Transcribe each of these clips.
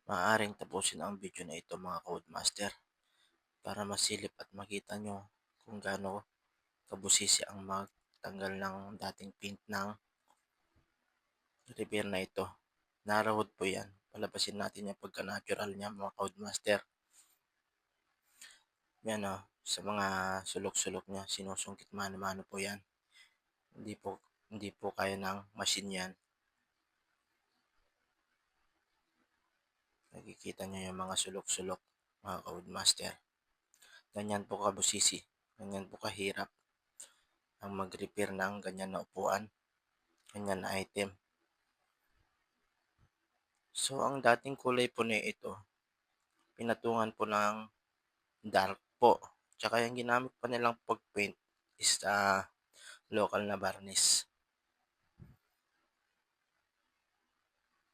Maaaring tapusin ang video na ito mga Codemaster para masilip at makita nyo kung gaano kabusisi ang magtanggal ng dating paint ng repair na ito. Narawod po yan. Palabasin natin yung pagka-natural niya mga Codemaster. Yan o, sa mga sulok-sulok niya, sinusungkit mano-mano po yan. Hindi po kaya ng machine yan. Nakikita nyo yung mga sulok-sulok mga Codemaster. Ganyan po kabusisi. Ganyan po kahirap ang mag-repair ng ganyan na upuan, ganyan na item. So, ang dating kulay po na ito, pinatungan po ng dark po. Tsaka yung ginamit pa nilang pag-paint is local na varnish.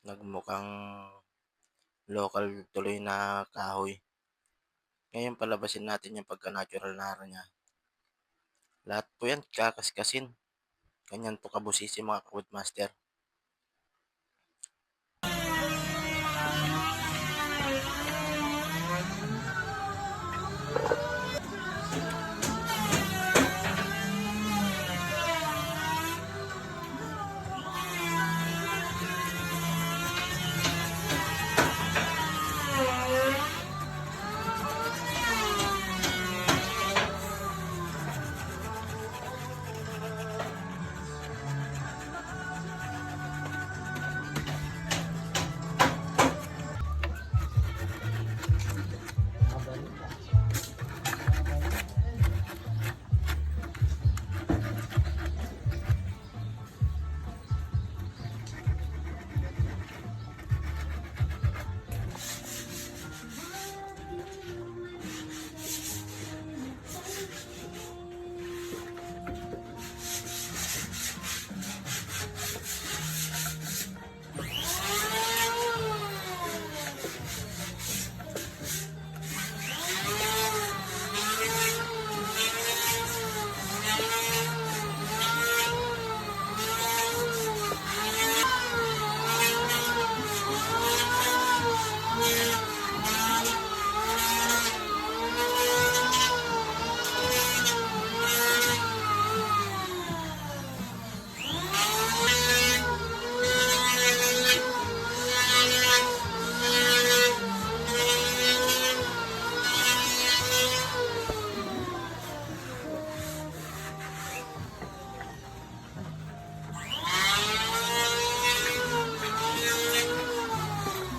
Nagmukhang local tuloy na kahoy. Ngayon palabasin natin yung pagka-natural na araw niya. Lahat po yan kakaskasin. Ganyan po kabusisi mga Codemaster.